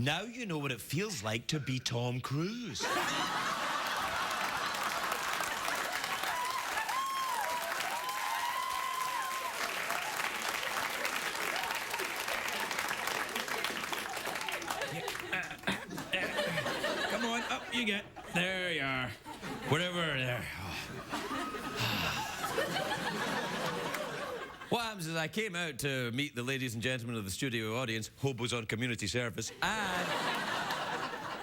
Now you know what it feels like to be Tom Cruise. Come on, up you get. There you are. Whatever, there. What happens is I came out to meet the ladies and gentlemen of the studio audience, hobos on community service, and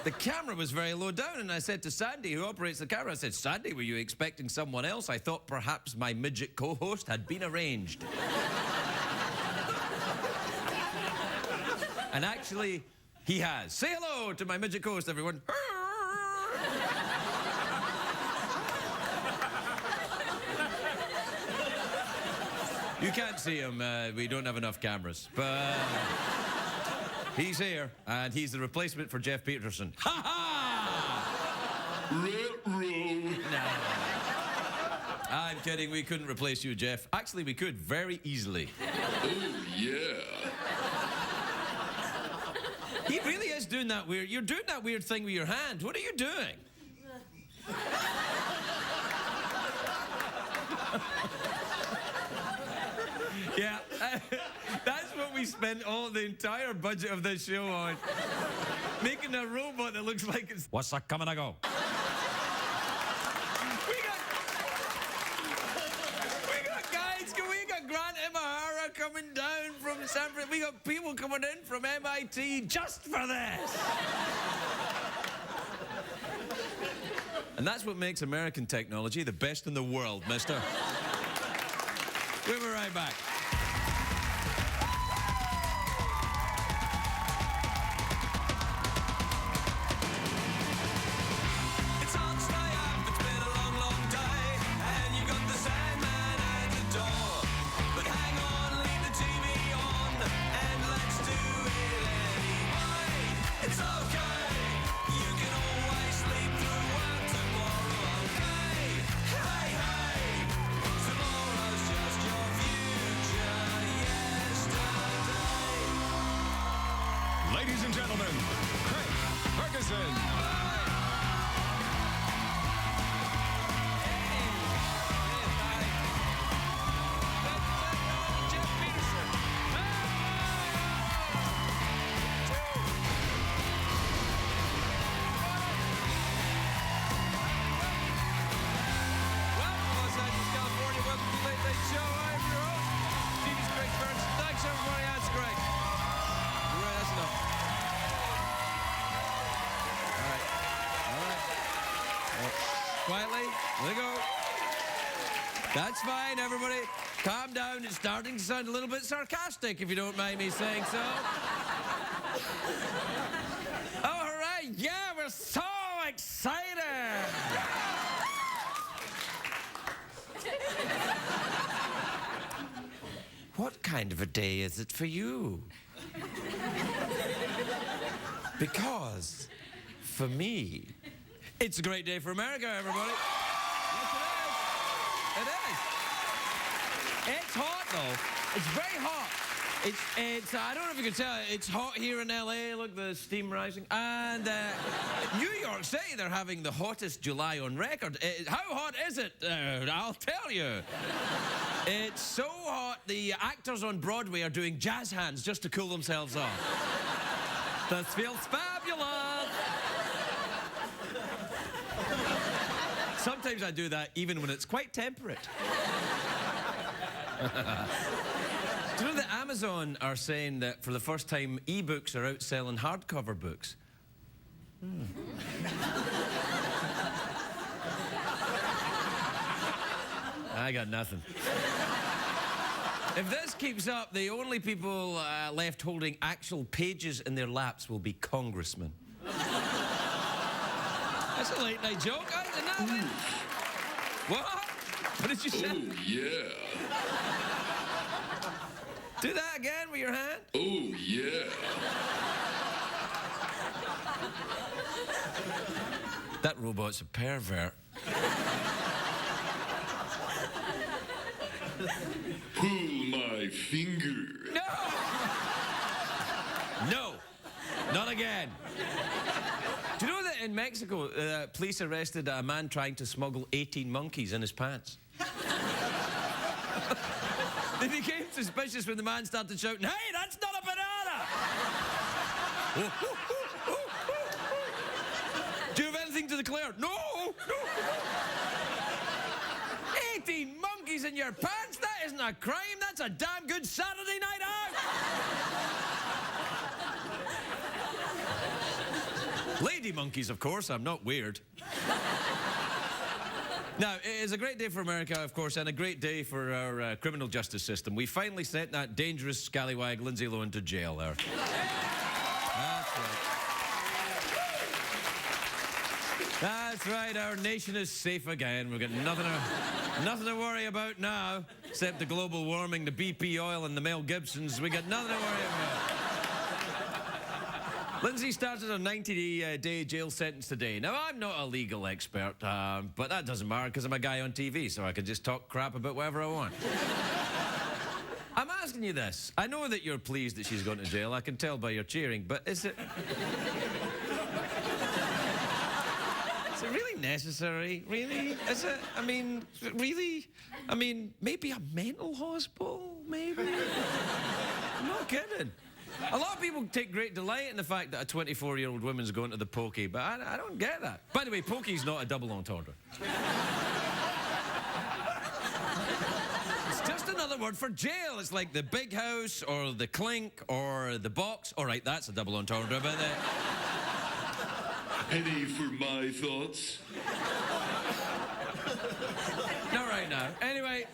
the camera was very low down, and I said to Sandy, who operates the camera, I said, Sandy, were you expecting someone else? I thought perhaps my midget co-host had been arranged. And actually, he has. Say hello to my midget co-host, everyone. You can't see him, we don't have enough cameras, but he's here, and he's the replacement for Jeff Peterson. Ha ha! No. I'm kidding, we couldn't replace you, Jeff. Actually, we could, very easily. Oh, yeah. He really is doing that weird, you're doing that weird thing with your hand. What are you doing? Yeah, that's what we spent all the entire budget of this show on. Making a robot that looks like it's... What's that coming to go? We got guys, we got Grant Imahara coming down from San Francisco. We got people coming in from MIT just for this. And that's what makes American technology the best in the world, mister. We'll be right back. Ladies and gentlemen, Ferguson. Quietly, let it go. That's fine, everybody. Calm down. It's starting to sound a little bit sarcastic, if you don't mind me saying so. Oh, hooray! Yeah, we're so excited! What kind of a day is it for you? Because, for me, it's a great day for America, everybody. Yes, it is. It is. It's hot, though. It's very hot. It's I don't know if you can tell, it's hot here in LA. Look, the steam rising. And New York City, they're having the hottest July on record. How hot is it? I'll tell you. It's so hot, the actors on Broadway are doing jazz hands just to cool themselves off. This feels fabulous. Sometimes I do that even when it's quite temperate. Do you know that Amazon are saying that for the first time e-books are outselling hardcover books? I got nothing. If this keeps up, the only people left holding actual pages in their laps will be congressmen. That's a late night joke, isn't it? What? What did you say? Oh, yeah. Do that again with your hand. Oh, yeah. That robot's a pervert. Pull my finger. No! No! Not again. again. Do you know that in Mexico, police arrested a man trying to smuggle 18 monkeys in his pants? They became suspicious when the man started shouting, "Hey, that's not a banana!" Do you have anything to declare? No, no. 18 monkeys in your pants? That isn't a crime. That's a damn good Saturday night out. Lady monkeys, of course. I'm not weird. Now, it is a great day for America, of course, and a great day for our criminal justice system. We finally sent that dangerous scallywag Lindsay Lohan to jail there. That's right. That's right, our nation is safe again. We've got nothing to worry about now, except the global warming, the BP oil, and the Mel Gibsons. We got nothing to worry about. Lindsay started a 90-day jail sentence today. Now, I'm not a legal expert, but that doesn't matter because I'm a guy on TV, so I can just talk crap about whatever I want. I'm asking you this. I know that you're pleased that she's gone to jail. I can tell by your cheering, but is it... Is it really necessary? Really? Is it? I mean, really? I mean, maybe a mental hospital? Maybe? I'm not kidding. A lot of people take great delight in the fact that a 24-year-old woman's going to the pokey, but I don't get that. By the way, pokey's not a double entendre. It's just another word for jail. It's like the big house or the clink or the box. All right, that's a double entendre, but... Penny for my thoughts. Not right now. Anyway,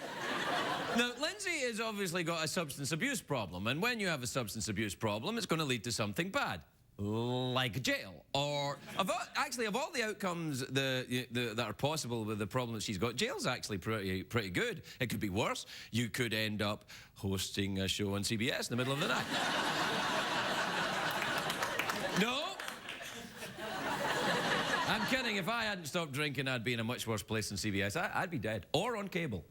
now, Lindsay has obviously got a substance abuse problem, and when you have a substance abuse problem, it's going to lead to something bad, like jail. Or, of all the outcomes that are possible with the problem that she's got, jail's actually pretty good. It could be worse. You could end up hosting a show on CBS in the middle of the night. No? I'm kidding. If I hadn't stopped drinking, I'd be in a much worse place than CBS. I'd be dead. Or on cable.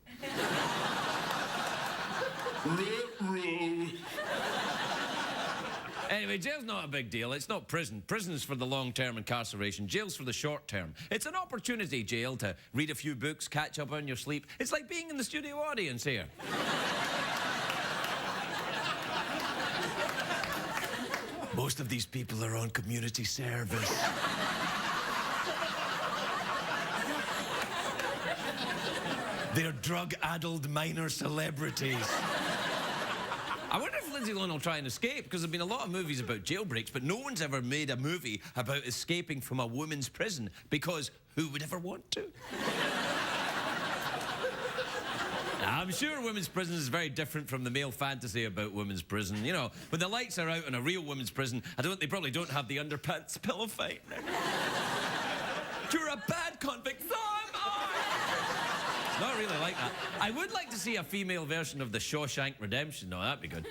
Anyway, jail's not a big deal. It's not prison. Prison's for the long-term incarceration. Jail's for the short-term. It's an opportunity, jail, to read a few books, catch up on your sleep. It's like being in the studio audience here. Most of these people are on community service. They're drug-addled minor celebrities. I wonder if Lindsay Lohan will try and escape, because there have been a lot of movies about jailbreaks, but no one's ever made a movie about escaping from a women's prison, because who would ever want to? I'm sure women's prison is very different from the male fantasy about women's prison. You know, when the lights are out in a real women's prison, they probably don't have the underpants pillow fight. You're a bad convict, so am I! It's not really like that. I would like to see a female version of the Shawshank Redemption. No, that'd be good.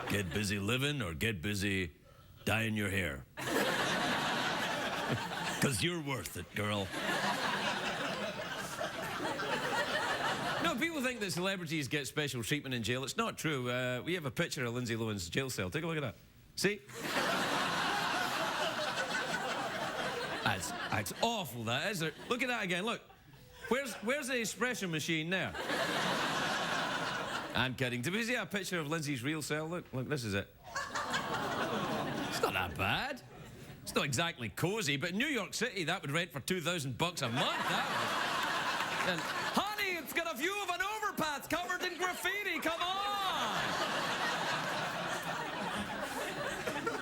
Get busy living or get busy dyeing your hair. Because you're worth it, girl. No, people think that celebrities get special treatment in jail. It's not true. We have a picture of Lindsay Lohan's jail cell. Take a look at that. See? That's awful, that, is it? Look at that again, look. Where's the espresso machine there? I'm kidding. Did we see a picture of Lindsay's real cell? Look, this is it. It's not that bad. It's not exactly cozy, but in New York City, that would rent for $2,000 a month, that would. And, honey, it's got a view of an overpass covered in graffiti, come on!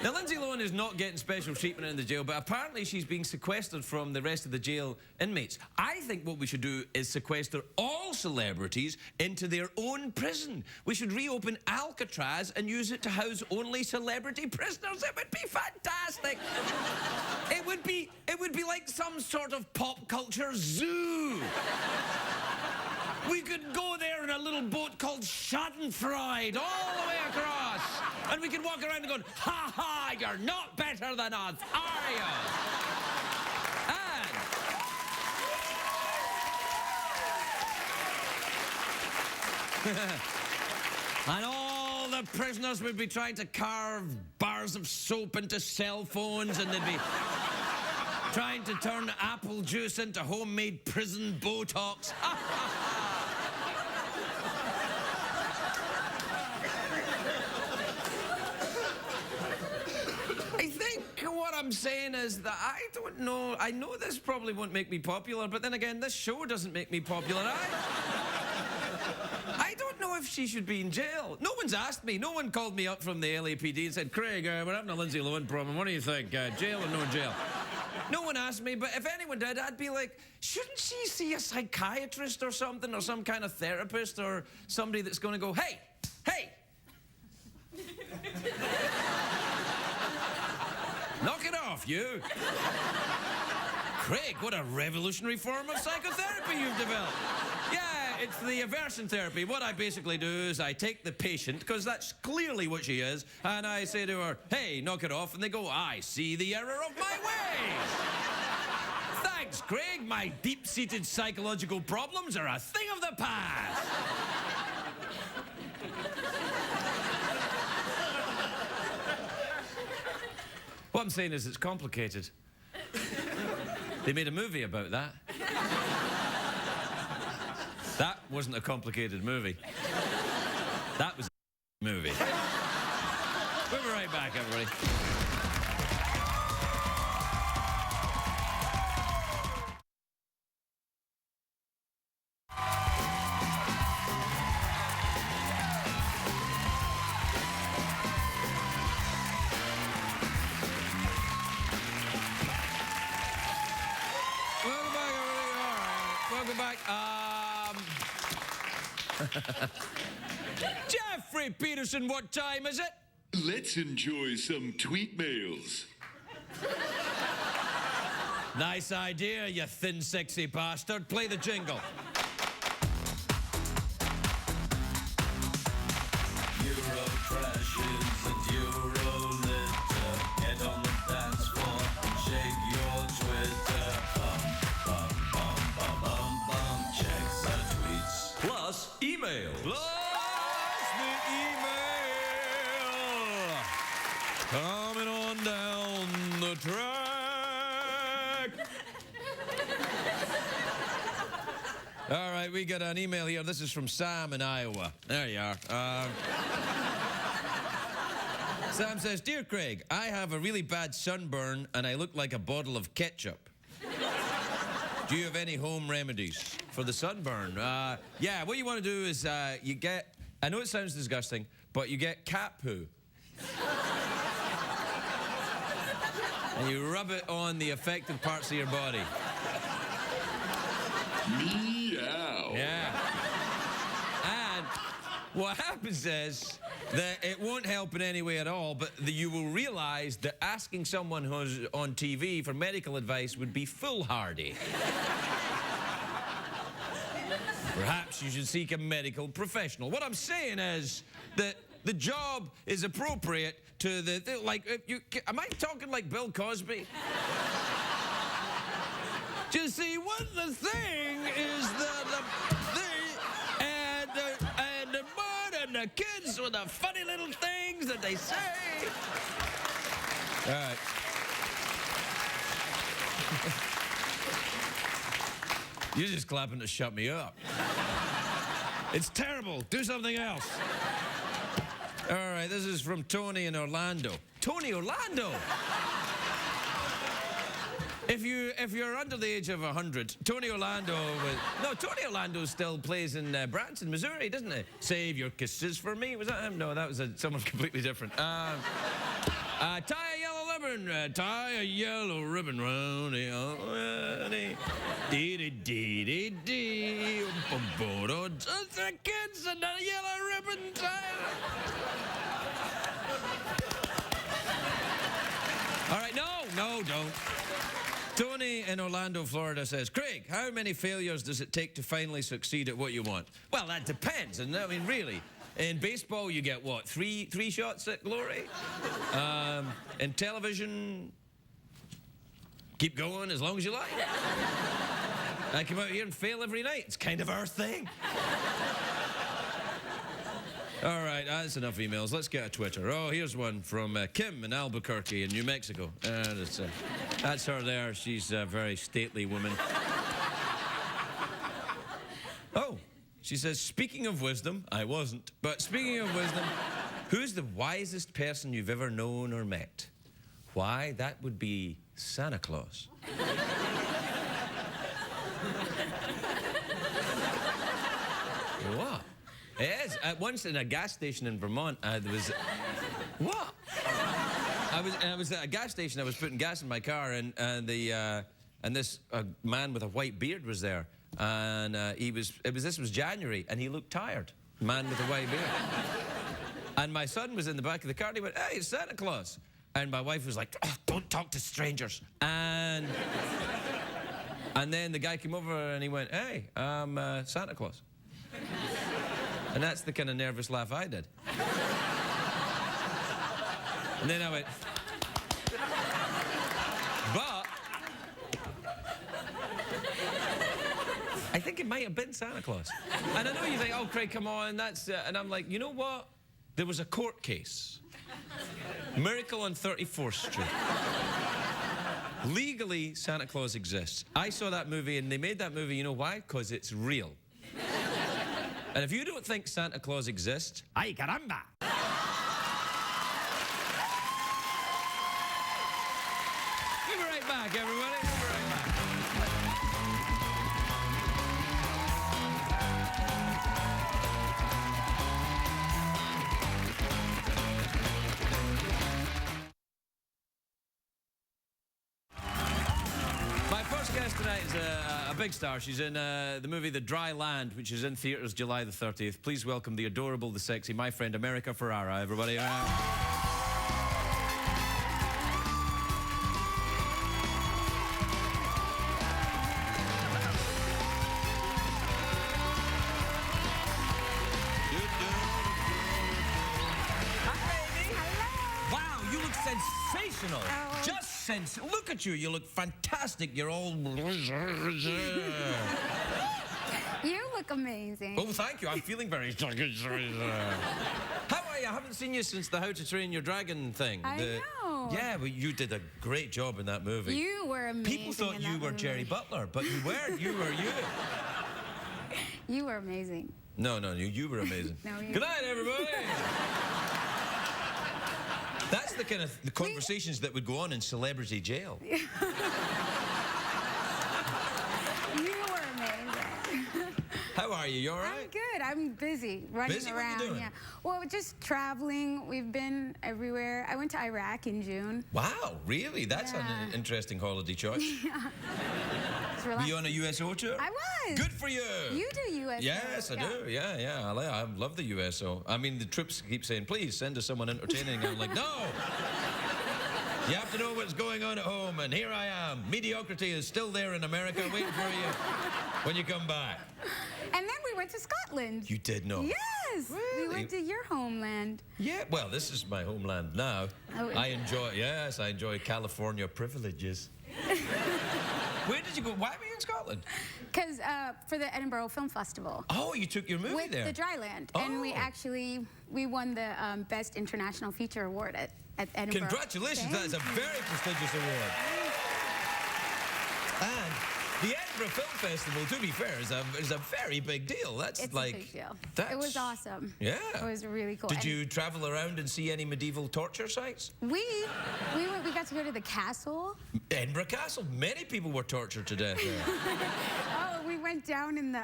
Now, Lindsay Lohan is not getting special treatment in the jail, but apparently she's being sequestered from the rest of the jail inmates. I think what we should do is sequester all celebrities into their own prison. We should reopen Alcatraz and use it to house only celebrity prisoners. It would be fantastic. It would be like some sort of pop culture zoo. We could go there in a little boat called Schadenfreude all the way across. And we could walk around and go, ha ha, you're not better than us, are you? And all the the prisoners would be trying to carve bars of soap into cell phones, and they'd be trying to turn apple juice into homemade prison Botox. I think what I'm saying is that I don't know. I know this probably won't make me popular, but then again, this show doesn't make me popular. I don't know if she should be in jail. No one's asked me. No one called me up from the LAPD and said, Craig, we're having a Lindsay Lohan problem. What do you think? Jail or no jail? No one asked me, but if anyone did, I'd be like, shouldn't she see a psychiatrist or something, or some kind of therapist, or somebody that's going to go, hey, hey! Knock it off, you! Craig, what a revolutionary form of psychotherapy you've developed. Yeah, it's the aversion therapy. What I basically do is I take the patient, because that's clearly what she is, and I say to her, hey, knock it off, and they go, I see the error of my ways. Thanks, Craig. My deep-seated psychological problems are a thing of the past. What I'm saying is it's complicated. They made a movie about that. That wasn't a complicated movie. That was a movie. We'll be right back, everybody. Welcome back. Jeffrey Peterson, what time is it? Let's enjoy some tweet mails. Nice idea, you thin, sexy bastard. Play the jingle. Euro crashes and Euro litter. Get on the dance floor and shake your Twitter. Bum, bum, bum, bum, bum, bum. Check the tweets. Plus email. Plus the email. Coming on down the track. All right, we got an email here. This is from Sam in Iowa. There you are. Sam says, Dear Craig, I have a really bad sunburn and I look like a bottle of ketchup. Do you have any home remedies for the sunburn? Yeah, what you want to do is you get, I know it sounds disgusting, but you get cat poo. And you rub it on the affected parts of your body. Meow. Yeah. And what happens is that it won't help in any way at all, but you will realize that asking someone who's on TV for medical advice would be foolhardy. Perhaps you should seek a medical professional. What I'm saying is that the job is appropriate to the like, am I talking like Bill Cosby? You see, what the thing is the bird and the kids with the funny little things that they say. All right. You're just clapping to shut me up. It's terrible. Do something else. All right, this is from Tony in Orlando. Tony, Orlando! If you're under the age of 100, Tony Orlando Orlando still plays in Branson, Missouri, doesn't he? Save your kisses for me. Was that him? No, that was someone completely different. Tie a yellow ribbon, tie a yellow ribbon round the dee-dee-dee-dee-dee, the kids and a yellow ribbon tie. All right, no, don't. Tony in Orlando, Florida says, Craig, how many failures does it take to finally succeed at what you want? Well, that depends. And I mean, really, in baseball, you get what, three shots at glory? In television, keep going as long as you like. I come out here and fail every night. It's kind of our thing. All right, that's enough emails. Let's get a Twitter. Oh, here's one from Kim in Albuquerque in New Mexico. That's her there. She's a very stately woman. Oh, she says, speaking of wisdom, I wasn't, but speaking of wisdom, who's the wisest person you've ever known or met? Why, that would be Santa Claus. What? It is. Once in a gas station in Vermont, there was... What? I was at a gas station. I was putting gas in my car, and this man with a white beard was there, and this was January, and he looked tired. Man with a white beard. And my son was in the back of the car, and he went, "Hey, it's Santa Claus." And my wife was like, "Oh, don't talk to strangers." And then the guy came over, and he went, "Hey, I'm Santa Claus." And that's the kind of nervous laugh I did. And then I went, but I think it might have been Santa Claus. And I know you think, oh, Craig, come on, that's... and I'm like, you know what? There was a court case. Miracle on 34th Street. Legally, Santa Claus exists. I saw that movie, and they made that movie, you know why? Because it's real. And if you don't think Santa Claus exists, ay caramba! We'll be right back, everybody. We'll be right back. My first guest tonight is a big star. She's in the movie The Dry Land, which is in theaters July the 30th. Please welcome the adorable, the sexy, my friend America Ferrera, everybody. Wow, you look sensational. Oh. Just look at you. You look fantastic. You're all... You look amazing. Oh, thank you. I'm feeling very... How are you? I haven't seen you since the How to Train Your Dragon thing. I know. Yeah, well, you did a great job in that movie. You were amazing. People thought in you that were movie. Jerry Butler, but you weren't. You were you. You were amazing. No, you were amazing. No, you- Good night, everybody. That's the kind of the conversations that would go on in celebrity jail. You were amazing. How are you? You all right? I'm good. I'm busy running Busy? What are you around. doing? Yeah. Well, just traveling. We've been everywhere. I went to Iraq in June. Wow, really? That's Yeah. an interesting holiday choice. It's Were you relaxing. on a USO tour? I was. Good for you. You do USO. Yes, I do. Yeah. I love the USO. I mean, the troops keep saying, please send us someone entertaining. I'm like, no. You have to know what's going on at home, and here I am. Mediocrity is still there in America waiting for you when you come back. And then we went to Scotland. You did know. Yes. Really? We went to your homeland. Yeah, well, this is my homeland now. Oh, I enjoy California privileges. Where did you go? Why were you in Scotland? Because for the Edinburgh Film Festival. Oh, you took your movie With there. The Dryland. And we Oh. actually, we won the Best International Feature Award at Edinburgh. Congratulations, that is a Thank you. very prestigious award. And the Edinburgh Film Festival, to be fair, is a very big deal. That's It's like... a big deal. That's, It was awesome. Yeah. It was really cool. Did And you travel around and see any medieval torture sites? We got to go to the castle. Edinburgh Castle. Many people were tortured to death there. Oh, we went down in the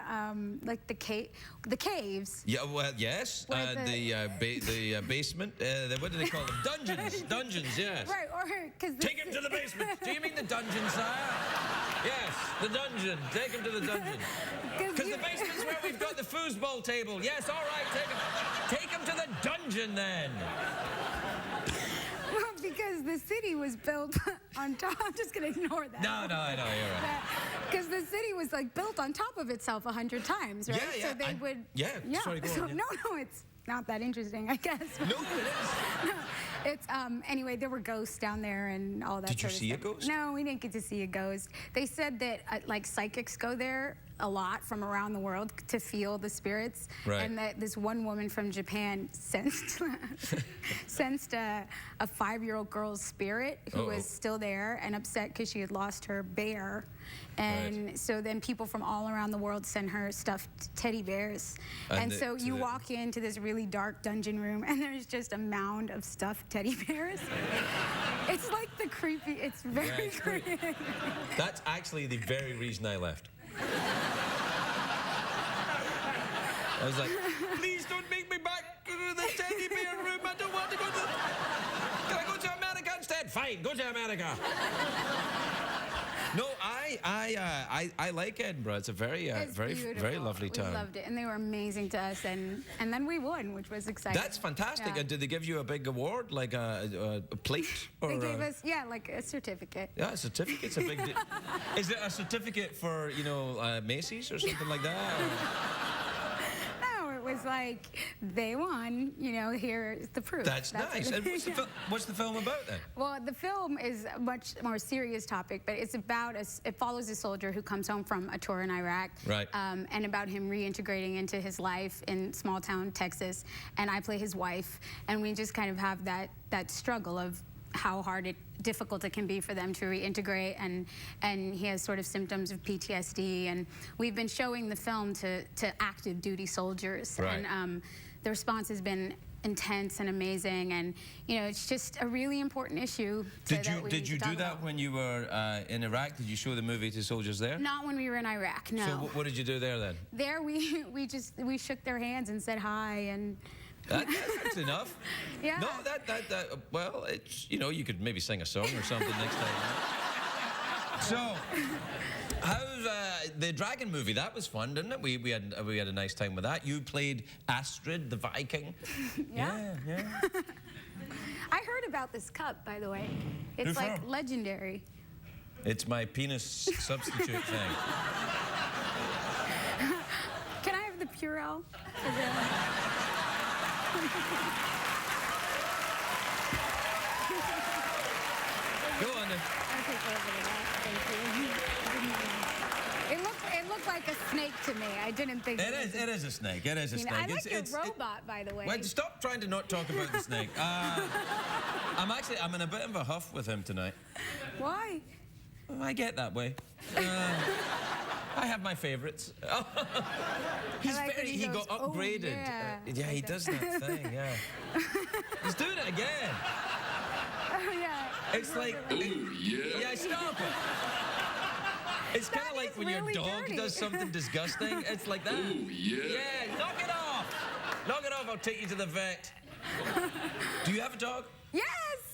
like the caves. Yeah, well, yes. Where The basement. What do they call them? Dungeons. Dungeons, yes. Right, or because Take him to the basement. Do you mean the dungeon, sire? Yes, the dungeon. Take him to the dungeon. Because the basement's where we've got the foosball table. Yes, all right. Take him to the dungeon then. Well, because the city was built on top. I'm just gonna ignore that. No, I know, you're right. Because the city was like built on top of itself 100 times, right? Yeah, So they would. yeah, sorry, go so, on, yeah. No, it's not that interesting, I guess. No, it is. It's anyway, there were ghosts down there and all that. Did you sort of see a stuff. ghost? No, we didn't get to see a ghost. They said that like psychics go there a lot from around the world to feel the spirits. Right. And that this one woman from Japan sensed a 5-year-old girl's spirit who was still there and upset because she had lost her bear. And so then people from all around the world send her stuffed teddy bears. And so you walk into this really dark dungeon room and there's just a mound of stuffed teddy bears. It's like the creepy, it's very creepy. That's actually the very reason I left. I was like, please don't make me back to the teddy bear room. I don't want to go to the... Can I go to America instead? Fine, go to America. No, I like Edinburgh. It's a very very lovely town. We loved it, and they were amazing to us. And then we won, which was exciting. That's fantastic. Yeah. And did they give you a big award, like a plate? Or They gave us, like a certificate. Yeah, a certificate's a big deal. Is it a certificate for, Macy's or something like that? Or? No, it was like, they won, here's the proof. That's nice. And what's the film about then? Well, the film is a much more serious topic, but it's about it follows a soldier who comes home from a tour in Iraq. Right. And about him reintegrating into his life in small town Texas. And I play his wife, and we just kind of have that struggle of how difficult it can be for them to reintegrate, and he has sort of symptoms of PTSD, and we've been showing the film to active duty soldiers, right. And the response has been intense and amazing, and it's just a really important issue. Did you do that when you were in Iraq? Did you show the movie to soldiers there? Not when we were in Iraq, no. So what did you do there then? There we shook their hands and said hi, and that's enough. Yeah. No, well, it's, you could maybe sing a song or something next time. So, how's the Dragon movie? That was fun, didn't it? We had a nice time with that. You played Astrid, the Viking. Yeah. Yeah. I heard about this cup, by the way. It's like legendary. It's my penis substitute thing. Can I have the Purell? Go on then. I'll take a little bit of that. Thank you. It looked like a snake to me. I didn't think It is a snake. It is a snake. I like your robot, by the way. Well, stop trying to not talk about the snake. I'm in a bit of a huff with him tonight. Why? I get that way. I have my favorites. He got upgraded. Yeah, he does that thing, yeah. He's doing it again. Oh, yeah. It's like... Ooh, yeah. Yeah, stop it. It's kind of like when really your dog dirty. does something disgusting. It's like that. Ooh, yeah. Yeah, knock it off. Knock it off, I'll take you to the vet. Do you have a dog? Yes!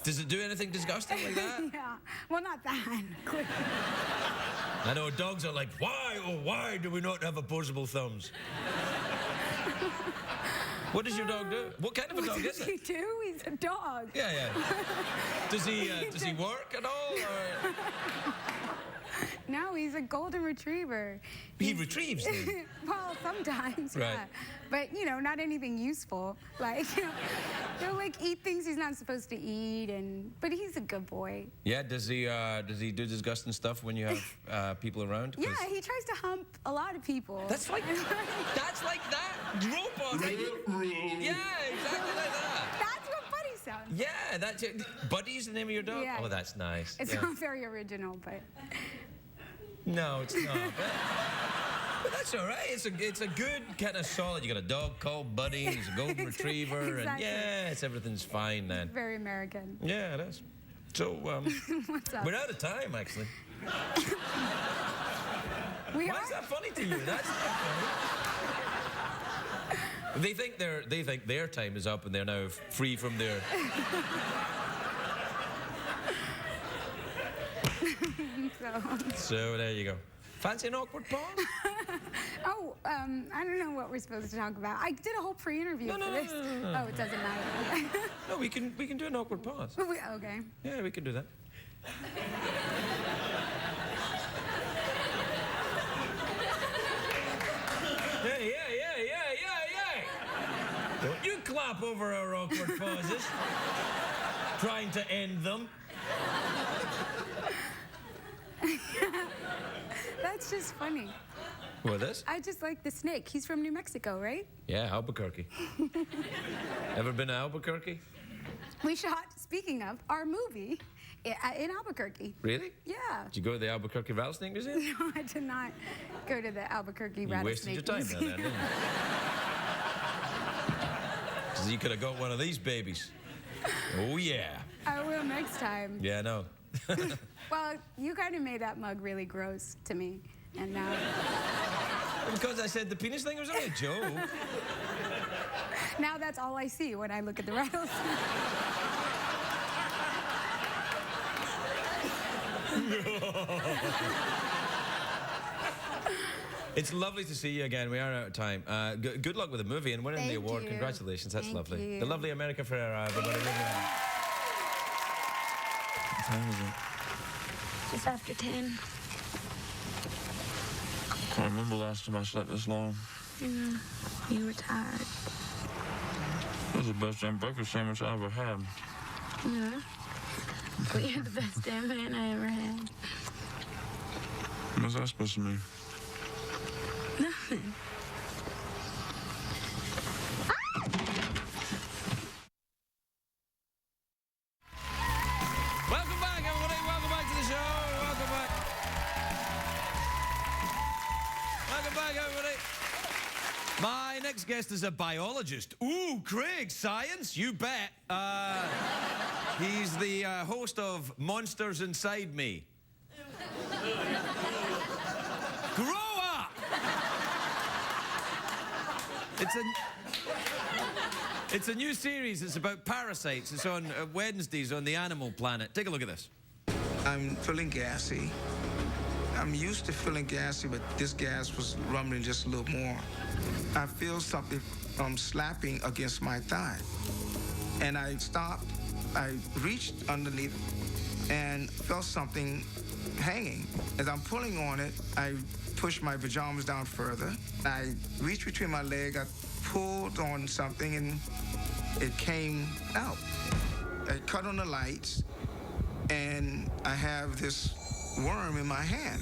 Does it do anything disgusting like that? Yeah. Well, not that. I know dogs are like, why do we not have opposable thumbs? What does your dog do? What kind of a dog is What does he it? do? He's a dog. Yeah. Does he work at all? Or? No, he's a golden retriever. He retrieves them. Well, sometimes, Right. yeah. But, not anything useful. Like, he'll, eat things he's not supposed to eat, but he's a good boy. Yeah, does he do disgusting stuff when you have people around? Yeah, he tries to hump a lot of people. That's like that robot. Yeah, exactly like that. That's what Buddy sounds. Yeah, that's it. Buddy's the name of your dog? Yeah. Oh, that's nice. It's yeah. not very original, but... No, it's not. But that's all right. It's a good kind of solid. You got a dog called Buddy. He's a golden retriever, Exactly. and everything's fine then. Very American. Yeah, it is. So What's up? we're out of time, actually. We Why are? is that funny to you? That's not funny. They think their time is up and they're now free from their. So there you go. Fancy an awkward pause? Oh, I don't know what we're supposed to talk about. I did a whole pre-interview for this. No. Oh, it doesn't matter. No, we can do an awkward pause. Okay. Yeah, we can do that. Yeah. Don't you clap over our awkward pauses. Trying to end them. That's just funny. What, this? I just like the snake. He's from New Mexico, right? Yeah, Albuquerque. Ever been to Albuquerque? We shot, speaking of, our movie in Albuquerque. Really? Yeah. Did you go to the Albuquerque Rattlesnake Museum? No, I did not go to the Albuquerque You wasted Rattlesnake your time there, Museum. then, didn't you? 'Cause you could have got one of these babies. Oh, yeah. I will next time. Yeah, I know. Well, you kind of made that mug really gross to me. And now... Because I said the penis thing was only a joke. Now that's all I see when I look at the rattlesnake. It's lovely to see you again. We are out of time. Good luck with the movie and winning the Thank award. you. Congratulations. That's Thank lovely. you. The lovely America Ferrera, everybody. What time is it? Just after 10. I can't remember the last time I slept this long. Yeah, you were tired. It was the best damn breakfast sandwich I ever had. Yeah. Well, you're the best damn man I ever had. What's that supposed to mean? Nothing. Welcome back, everybody. Welcome back to the show. Welcome back. Welcome back, everybody. My next guest is a biologist. Ooh, Craig, science? You bet. He's the host of Monsters Inside Me. Grow up! It's a new series. It's about parasites. It's on Wednesdays on the Animal Planet. Take a look at this. I'm feeling gassy. I'm used to feeling gassy, but this gas was rumbling just a little more. I feel something slapping against my thigh. And I stopped. I reached underneath and felt something hanging. As I'm pulling on it, I pushed my pajamas down further. I reached between my legs. I pulled on something, and it came out. I cut on the lights, and I have this worm in my hand.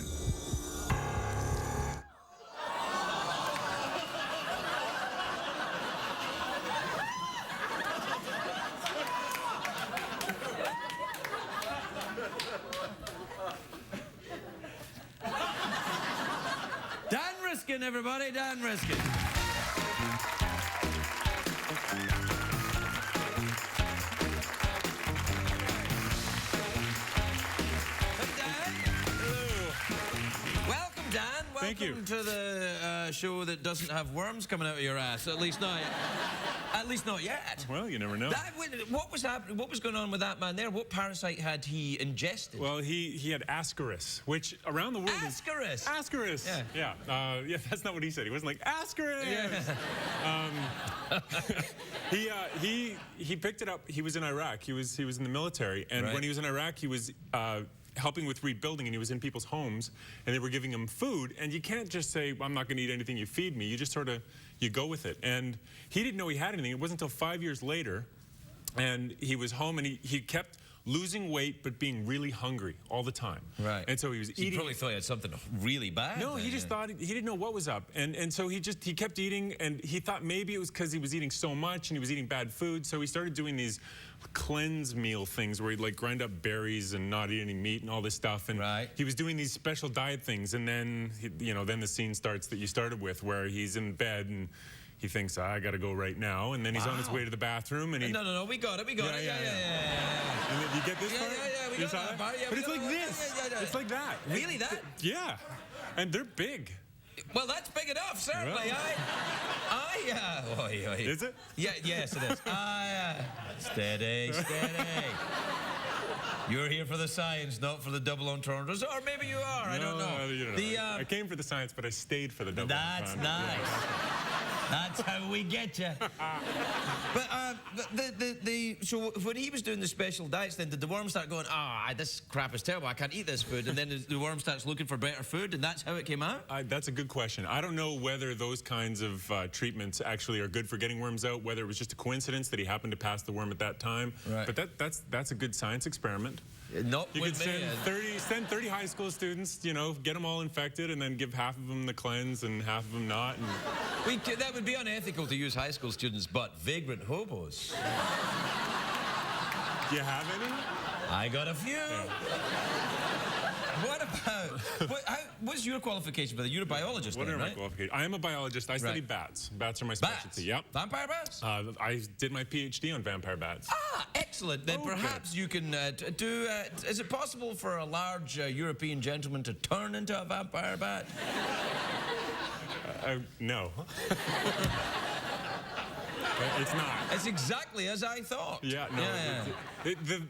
Dan Riskin, everybody. Dan Riskin. Welcome, Dan. Thank you. Welcome to the show that doesn't have worms coming out of your ass. At least not yet. Well, you never know. What was happening? What was going on with that man there? What parasite had he ingested? Well, he had ascaris, which around the world Ascaris? is... Ascaris! Yeah. Yeah, that's not what he said. He wasn't like, ascaris! Yeah. He picked it up. He was in Iraq. He was in the military. And Right. when he was in Iraq, he was helping with rebuilding, and he was in people's homes, and they were giving him food. And you can't just say, well, I'm not going to eat anything you feed me. You just sort of, you go with it. And he didn't know he had anything. It wasn't until 5 years later, and he was home, and he kept losing weight but being really hungry all the time. Right. And so he was eating. He probably thought he had something really bad. No, he just thought, he didn't know what was up. And so he kept eating, and he thought maybe it was because he was eating so much and he was eating bad food. So he started doing these cleanse meal things where he'd like grind up berries and not eat any meat and all this stuff. And Right. he was doing these special diet things. And then, then the scene starts that you started with, where he's in bed and he thinks, I got to go right now. And then he's on his way to the bathroom, and he... No, we got it. Yeah. And then you get this part? Yeah, we You got saw that part. Yeah, but we it's got like that. this. Yeah. It's like that. Really, that? Yeah. And they're big. Well, that's big enough, certainly. Well. Is it? Yeah, yes, it is. Steady. You're here for the science, not for the double entendres, or maybe you are. I don't know. You don't know. I came for the science, but I stayed for the double. That's nice. That's how we get you. But so when he was doing the special diets, then did the worm start going, this crap is terrible, I can't eat this food, and then the worm starts looking for better food, and that's how it came out? That's a good question. I don't know whether those kinds of treatments actually are good for getting worms out, whether it was just a coincidence that he happened to pass the worm at that time. Right. But that's a good science experiment. Not You with could me. send 30 high school students, you know, get them all infected, and then give half of them the cleanse and half of them not. And That would be unethical to use high school students, but vagrant hobos. do you have any? I got a few. Yeah. What about, what's your qualification for that? You're a biologist, What then, are my right? qualifications? I am a biologist. I study Right. bats. Bats are my Bats? specialty. Yep. Vampire bats? I did my PhD on vampire bats. Ah, excellent. Then Okay. perhaps you can do... is it possible for a large European gentleman to turn into a vampire bat? No. It's not. It's exactly as I thought. Yeah, no. Yeah.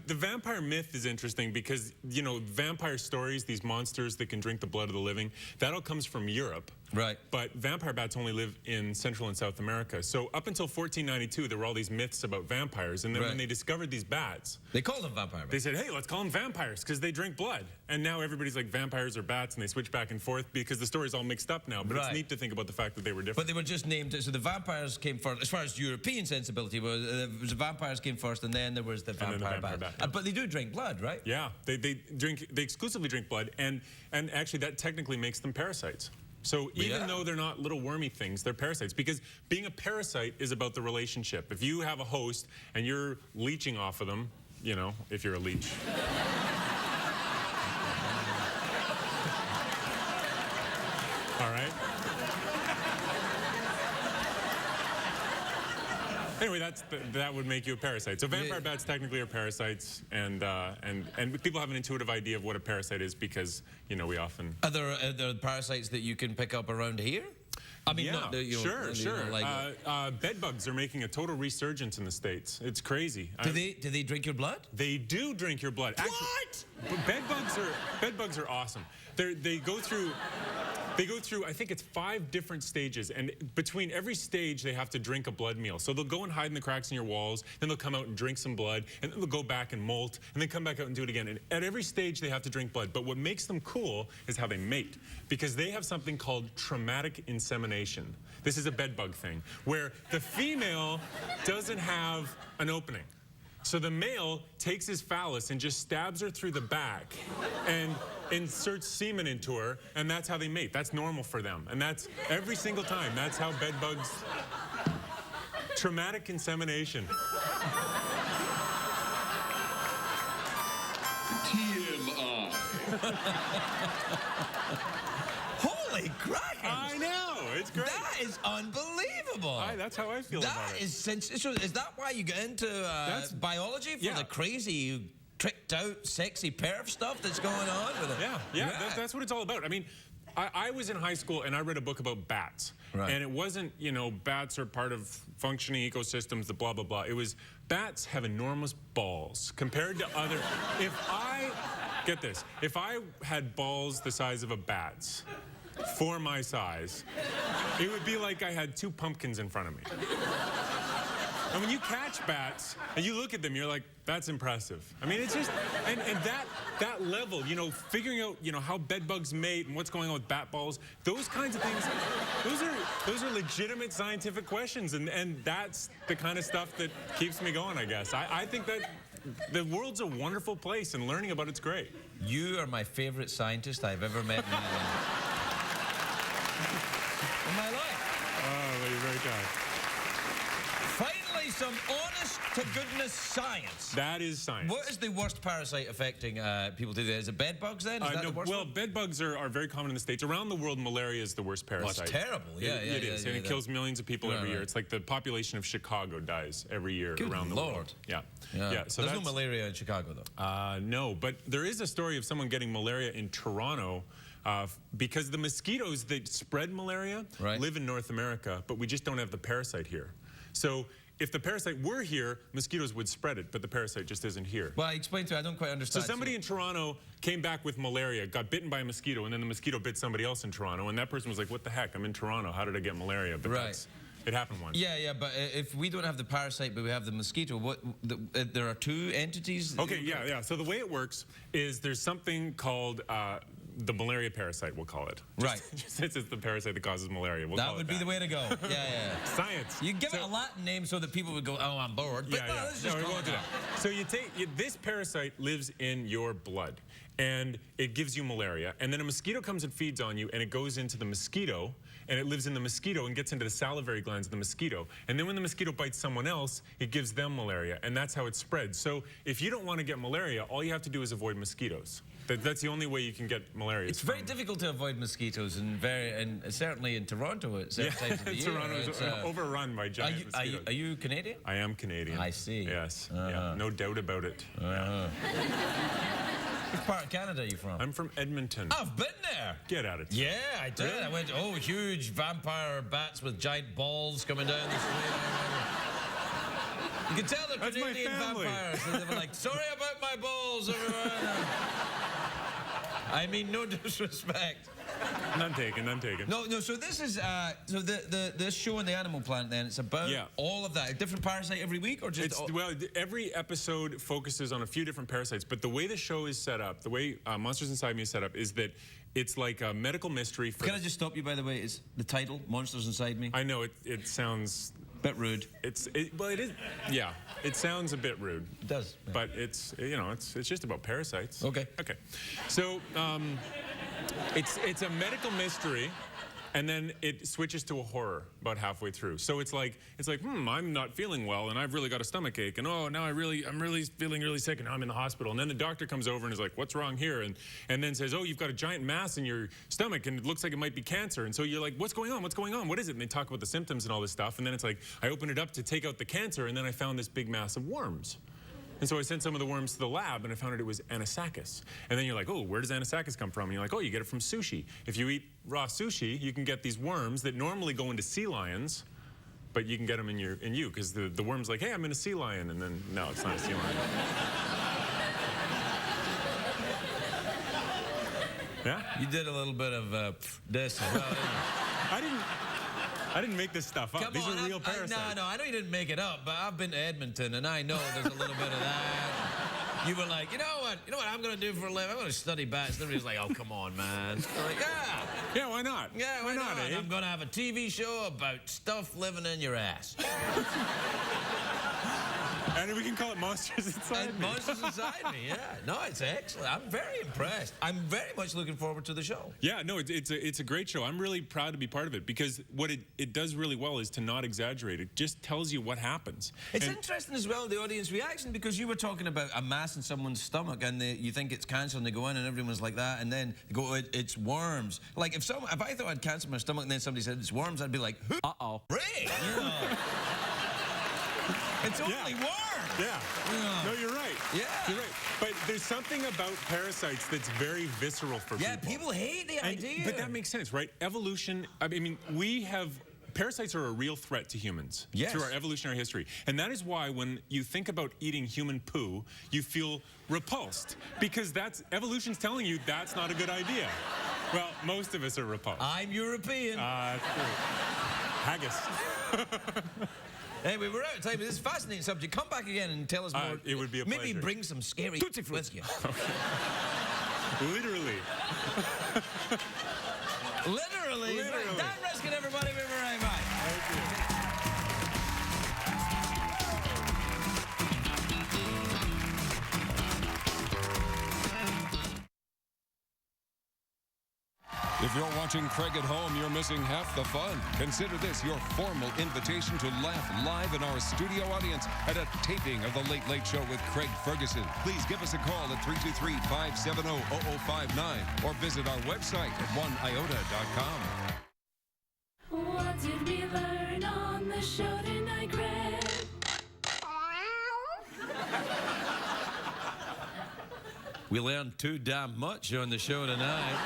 The vampire myth is interesting because, you know, vampire stories, these monsters that can drink the blood of the living, that all comes from Europe. Right. But vampire bats only live in Central and South America. So up until 1492, there were all these myths about vampires. And then when Right. they discovered these bats, They call them vampire bats. they said, hey, let's call them vampires because they drink blood. And now everybody's like vampires or bats, and they switch back and forth because the story's all mixed up now. But Right. it's neat to think about the fact that they were But different. they were just named, so the vampires came first, as far as European sensibility was, the vampires came first, and then there was the then the vampire vampire bat. bat. But they do drink blood, right? Yeah, they exclusively drink blood, and actually that technically makes them parasites. So even Yeah. though they're not little wormy things, they're parasites, because being a parasite is about the relationship. If you have a host and you're leeching off of them, you know, if you're a leech. All right. Anyway, that would make you a parasite. So vampire bats technically are parasites, and people have an intuitive idea of what a parasite is because, you know, we often... Are there parasites that you can pick up around here? I mean, Yeah, not the, you know, sure, you sure. know, like, Bed bugs are making a total resurgence in the States. It's crazy. do they drink your blood? They do drink your blood. What? But bed bugs are awesome. They go through, I think it's 5 different stages, and between every stage they have to drink a blood meal. So they'll go and hide in the cracks in your walls, then they'll come out and drink some blood, and then they'll go back and molt, and then come back out and do it again. And at every stage they have to drink blood. But what makes them cool is how they mate, because they have something called traumatic insemination. This is a bed bug thing, where the female doesn't have an opening. So the male takes his phallus and just stabs her through the back and inserts semen into her, and that's how they mate. That's normal for them. And that's every single time. That's how bed bugs... Traumatic insemination. TMI. Holy crackers! I know, it's great. That is unbelievable. That's how I feel about That it. is sensational. Is that why you get into biology, for yeah. the crazy, tricked out, sexy perv stuff that's going on with it? Yeah, that's what it's all about. I mean, I was in high school and I read a book about bats. Right. And it wasn't, you know, bats are part of functioning ecosystems, the blah, blah, blah. It was bats have enormous balls compared to other... Get this, if I had balls the size of a bat's, for my size, it would be like I had 2 pumpkins in front of me. And when you catch bats and you look at them, you're like, that's impressive. I mean, it's just, and that level, you know, figuring out, you know, how bed bugs mate and what's going on with bat balls, those kinds of things, those are legitimate scientific questions, and that's the kind of stuff that keeps me going, I guess. I think that the world's a wonderful place, and learning about it's great. You are my favorite scientist I've ever met in my life. Oh, well, you're very kind. Finally, some honest-to-goodness science. That is science. What is the worst parasite affecting people today? Is it bed bugs then? Is that the worst well, one? bed bugs are very common in the States. Around the world, malaria is the worst parasite. it's terrible. Yeah, It is, and it kills millions of people every year. right. It's like the population of Chicago dies every year Good around the Lord. world. Yeah. There's So no malaria in Chicago, though. No, but there is a story of someone getting malaria in Toronto because the mosquitoes that spread malaria live in North America, but we just don't have the parasite here. So if the parasite were here, mosquitoes would spread it, but the parasite just isn't here. Well, explain to me. I don't quite understand. So somebody in Toronto came back with malaria, got bitten by a mosquito, and then the mosquito bit somebody else in Toronto, and that person was like, what the heck, I'm in Toronto, how did I get malaria? But it happened once. Yeah, but if we don't have the parasite, but we have the mosquito, there are 2 entities? Okay, yeah. So the way it works is there's something called the malaria parasite, we'll call it. Right. Just since it's the parasite that causes malaria, we'll That call it would be the way to go. Yeah. Science. You give it a Latin name so that people would go, oh, I'm bored. But no, let's just we call won't it do that. So this parasite lives in your blood, and it gives you malaria. And then a mosquito comes and feeds on you, and it goes into the mosquito, and it lives in the mosquito and gets into the salivary glands of the mosquito. And then when the mosquito bites someone else, it gives them malaria, and that's how it spreads. So if you don't want to get malaria, all you have to do is avoid mosquitoes. That's the only way you can get malaria. It's very difficult to avoid mosquitoes, and certainly in Toronto at certain times of the year. Toronto is overrun by giant mosquitoes. Are you Canadian? I am Canadian. I see. Yes. Yeah, no doubt about it. Which part of Canada are you from? I'm from Edmonton. I've been there. Get out of it. Yeah, I did. Really? I went, huge vampire bats with giant balls coming down the street. You can tell they're Canadian vampires. And they were like, sorry about my balls, everyone. I mean, no disrespect. None taken, none taken. No, so this is, this show on the Animal Planet then, it's about all of that. A different parasite every week, or just... Well, every episode focuses on a few different parasites, but the way the show is set up, the way Monsters Inside Me is set up, is that it's like a medical mystery for... Can I just stop you, by the way? Is the title, Monsters Inside Me? I know, it sounds... Bit rude. Well, it is. Yeah, it sounds a bit rude. It does. Yeah. But it's just about parasites. Okay. Okay. So it's a medical mystery, and then it switches to a horror about halfway through. So it's like I'm not feeling well, and I've really got a stomach ache, and now I'm really feeling really sick, and now I'm in the hospital. And then the doctor comes over and is like, what's wrong here? And then says, oh, you've got a giant mass in your stomach, and it looks like it might be cancer. And so you're like, what's going on? What's going on? What is it? And they talk about the symptoms and all this stuff. And then it's like, I opened it up to take out the cancer, and then I found this big mass of worms. And so I sent some of the worms to the lab, and I found out it was anisakis. And then you're like, oh, where does anisakis come from? And you're like, oh, you get it from sushi. If you eat raw sushi, you can get these worms that normally go into sea lions, but you can get them in you, because the worm's like, hey, I'm in a sea lion, and then, no, it's not a sea lion. Yeah? You did a little bit of this as well, didn't you? I didn't make this stuff up. These are real parasites. No, I know you didn't make it up, but I've been to Edmonton, and I know there's a little bit of that. You were like, you know what I'm going to do for a living? I'm going to study bats. And everybody's like, oh, come on, man. I'm like, yeah. Yeah, why not? Yeah, why not, eh? I'm going to have a TV show about stuff living in your ass. And we can call it Monsters Inside Me. Monsters Inside Me, yeah. No, it's excellent. I'm very impressed. I'm very much looking forward to the show. Yeah, no, it's a great show. I'm really proud to be part of it, because what it does really well is to not exaggerate. It just tells you what happens. It's interesting as well, the audience reaction, because you were talking about a mass in someone's stomach, and you think it's cancer, and they go in, and everyone's like that, and then they go, it's worms. Like, if I thought I had cancer in my stomach, and then somebody said it's worms, I'd be like, who? Uh-oh. Ray! You know. It's only worms. Yeah. No, you're right. Yeah. You're right. But there's something about parasites that's very visceral for people. Yeah, people hate the idea. But that makes sense, right? Evolution, I mean, parasites are a real threat to humans through our evolutionary history. And that is why when you think about eating human poo, you feel repulsed. Because evolution's telling you that's not a good idea. Well, most of us are repulsed. I'm European. That's true. Haggis. Anyway, we're out of time. This is a fascinating subject. Come back again and tell us more. It would be a pleasure. Maybe bring some scary Tootsie with you. Literally. Literally. Literally. Dan Riskin, everybody. We'll be right back. Thank you. If you're watching Craig at home, you're missing half the fun. Consider this your formal invitation to laugh live in our studio audience at a taping of The Late Late Show with Craig Ferguson. Please give us a call at 323-570-0059 or visit our website at oneiota.com. What did we learn on the show tonight, Craig? We learned too damn much on the show tonight.